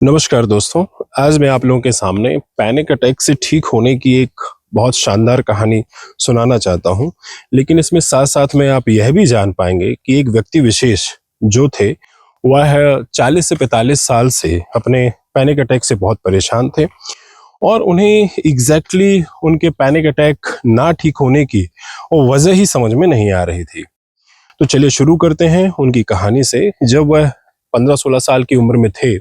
नमस्कार दोस्तों। आज मैं आप लोगों के सामने पैनिक अटैक से ठीक होने की एक बहुत शानदार कहानी सुनाना चाहता हूं। लेकिन इसमें साथ साथ में आप यह भी जान पाएंगे कि एक व्यक्ति विशेष जो थे वह 40 से 45 साल से अपने पैनिक अटैक से बहुत परेशान थे और उन्हें एग्जैक्टली उनके पैनिक अटैक ना ठीक होने की वो वजह ही समझ में नहीं आ रही थी। तो चलिए शुरू करते हैं उनकी कहानी से। जब वह 15-16 साल की उम्र में थे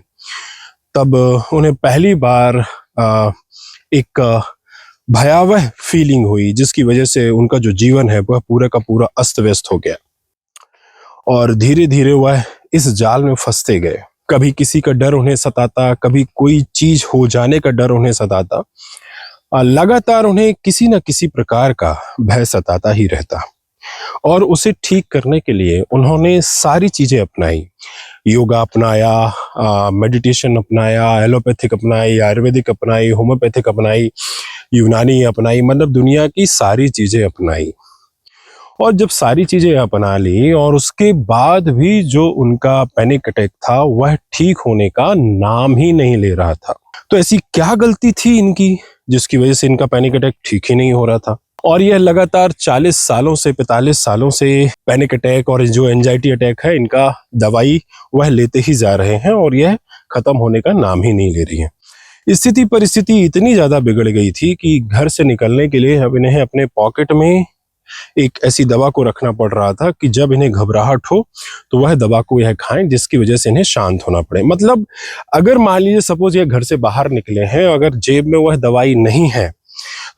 तब उन्हें पहली बार एक भयावह फीलिंग हुई जिसकी वजह से उनका जो जीवन है वह पूरा का पूरा अस्त व्यस्त हो गया और धीरे धीरे वह इस जाल में फंसते गए। कभी किसी का डर उन्हें सताता, कभी कोई चीज हो जाने का डर उन्हें सताता। लगातार उन्हें किसी न किसी प्रकार का भय सताता ही रहता और उसे ठीक करने के लिए उन्होंने सारी चीजें अपनाई। योगा अपनाया, मेडिटेशन अपनाया, एलोपैथिक अपनाई, आयुर्वेदिक अपनाई, होम्योपैथिक अपनाई, यूनानी अपनाई, मतलब दुनिया की सारी चीजें अपनाई। और जब सारी चीजें अपना ली और उसके बाद भी जो उनका पैनिक अटैक था वह ठीक होने का नाम ही नहीं ले रहा था। तो ऐसी क्या गलती थी इनकी जिसकी वजह से इनका पैनिक अटैक ठीक ही नहीं हो रहा था? और यह लगातार 40 सालों से 45 सालों से पैनिक अटैक और जो एंजाइटी अटैक है इनका दवाई वह लेते ही जा रहे हैं और यह खत्म होने का नाम ही नहीं ले रही है। स्थिति परिस्थिति इतनी ज्यादा बिगड़ गई थी कि घर से निकलने के लिए अब इन्हें अपने पॉकेट में एक ऐसी दवा को रखना पड़ रहा था कि जब इन्हें घबराहट हो तो वह दवा को यह खाएं जिसकी वजह से इन्हें शांत होना पड़े। मतलब अगर मान लीजिए सपोज यह घर से बाहर निकले हैं, अगर जेब में वह दवाई नहीं है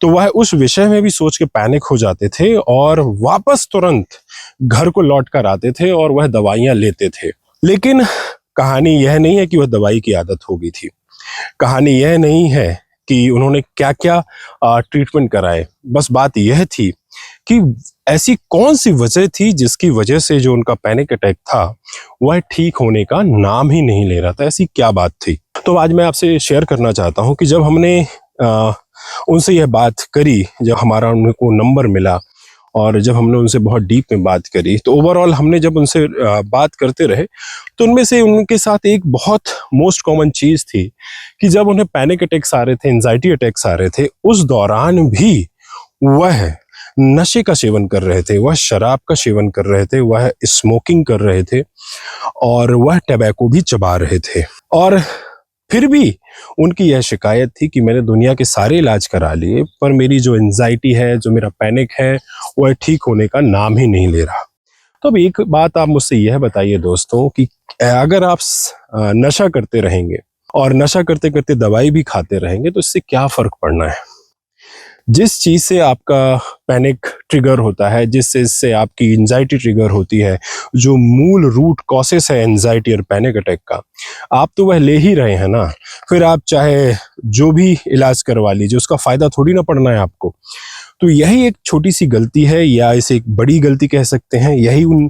तो वह उस विषय में भी सोच के पैनिक हो जाते थे और वापस तुरंत घर को लौट कर आते थे और वह दवाइयां लेते थे। लेकिन कहानी यह नहीं है कि वह दवाई की आदत हो गई थी। कहानी यह नहीं है कि उन्होंने क्या क्या ट्रीटमेंट कराए। बस बात यह थी कि ऐसी कौन सी वजह थी जिसकी वजह से जो उनका पैनिक अटैक था वह ठीक होने का नाम ही नहीं ले रहा था। ऐसी क्या बात थी? तो आज मैं आपसे शेयर करना चाहता हूं कि जब हमने उनसे यह बात करी, जब हमारा उनको नंबर मिला और जब हमने उनसे बहुत डीप में बात करी, तो ओवरऑल हमने जब उनसे बात करते रहे तो उनमें से उनके साथ एक बहुत मोस्ट कॉमन चीज थी कि जब उन्हें पैनिक अटैक्स आ रहे थे, एंजाइटी अटैक्स आ रहे थे, उस दौरान भी वह नशे का सेवन कर रहे थे, वह शराब का सेवन कर रहे थे, वह स्मोकिंग कर रहे थे और वह टबैको भी चबा रहे थे। और फिर भी उनकी यह शिकायत थी कि मैंने दुनिया के सारे इलाज करा लिए पर मेरी जो एंजाइटी है, जो मेरा पैनिक है, वह ठीक होने का नाम ही नहीं ले रहा। तो अब एक बात आप मुझसे यह बताइए दोस्तों कि अगर आप नशा करते रहेंगे और नशा करते करते दवाई भी खाते रहेंगे तो इससे क्या फर्क पड़ना है? जिस चीज से आपका पैनिक ट्रिगर होता है, जिससे आपकी एंजाइटी ट्रिगर होती है, जो मूल रूट कॉसेस है एंजाइटी और पैनिक अटैक का, आप तो वह ले ही रहे हैं ना। फिर आप चाहे जो भी इलाज करवा लीजिए, उसका फायदा थोड़ी ना पड़ना है आपको। तो यही एक छोटी सी गलती है या इसे एक बड़ी गलती कह सकते हैं, यही उन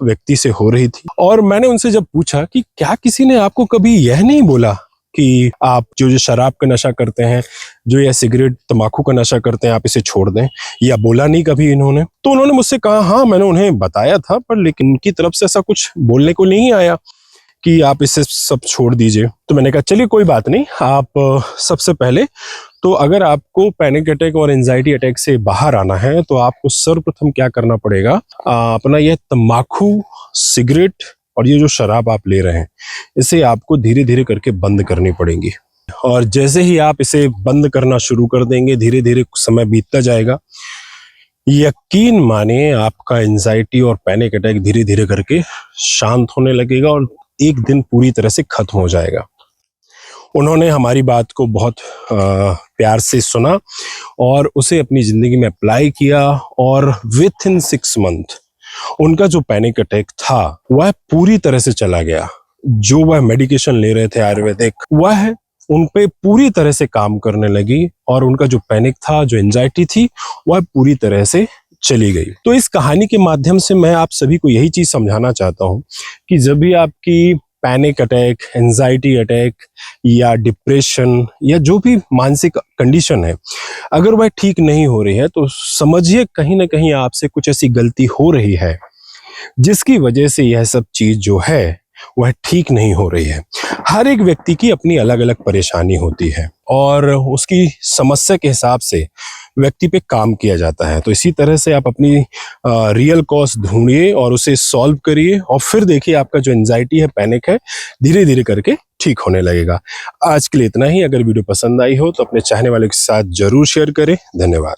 व्यक्ति से हो रही थी। और मैंने उनसे जब पूछा कि क्या किसी ने आपको कभी यह नहीं बोला कि आप जो शराब का नशा करते हैं, जो या सिगरेट तंबाकू का नशा करते हैं, आप इसे छोड़ दें, या बोला नहीं कभी इन्होंने? तो उन्होंने मुझसे कहा हाँ मैंने उन्हें बताया था पर लेकिन उनकी तरफ से ऐसा कुछ बोलने को नहीं आया कि आप इसे सब छोड़ दीजिए। तो मैंने कहा चलिए कोई बात नहीं, आप सबसे पहले तो अगर आपको पैनिक अटैक और एंजाइटी अटैक से बाहर आना है तो आपको सर्वप्रथम क्या करना पड़ेगा, अपना यह तंबाकू, सिगरेट और ये जो शराब आप ले रहे हैं इसे आपको धीरे धीरे करके बंद करनी पड़ेगी। और जैसे ही आप इसे बंद करना शुरू कर देंगे, धीरे धीरे समय बीतता जाएगा, यकीन माने आपका एंजाइटी और पैनिक अटैक धीरे धीरे करके शांत होने लगेगा और एक दिन पूरी तरह से खत्म हो जाएगा। उन्होंने हमारी बात को बहुत प्यार से सुना और उसे अपनी जिंदगी में अप्लाई किया और विथ इन 6 मंथ उनका जो पैनिक अटैक था वह पूरी तरह से चला गया। जो वह मेडिकेशन ले रहे थे आयुर्वेदिक, वह उन पे पूरी तरह से काम करने लगी और उनका जो पैनिक था, जो एंजाइटी थी, वह पूरी तरह से चली गई। तो इस कहानी के माध्यम से मैं आप सभी को यही चीज समझाना चाहता हूं कि जब भी आपकी पैनिक अटैक, एंजाइटी अटैक या डिप्रेशन या जो भी मानसिक कंडीशन है, अगर वह ठीक नहीं हो रही है तो समझिए कहीं ना कहीं आपसे कुछ ऐसी गलती हो रही है जिसकी वजह से यह सब चीज जो है वह ठीक नहीं हो रही है। हर एक व्यक्ति की अपनी अलग अलग परेशानी होती है और उसकी समस्या के हिसाब से व्यक्ति पे काम किया जाता है। तो इसी तरह से आप अपनी रियल कॉज ढूंढिए और उसे सॉल्व करिए और फिर देखिए आपका जो एंजाइटी है, पैनिक है, धीरे धीरे करके ठीक होने लगेगा। आज के लिए इतना ही। अगर वीडियो पसंद आई हो तो अपने चाहने वालों के साथ जरूर शेयर करें। धन्यवाद।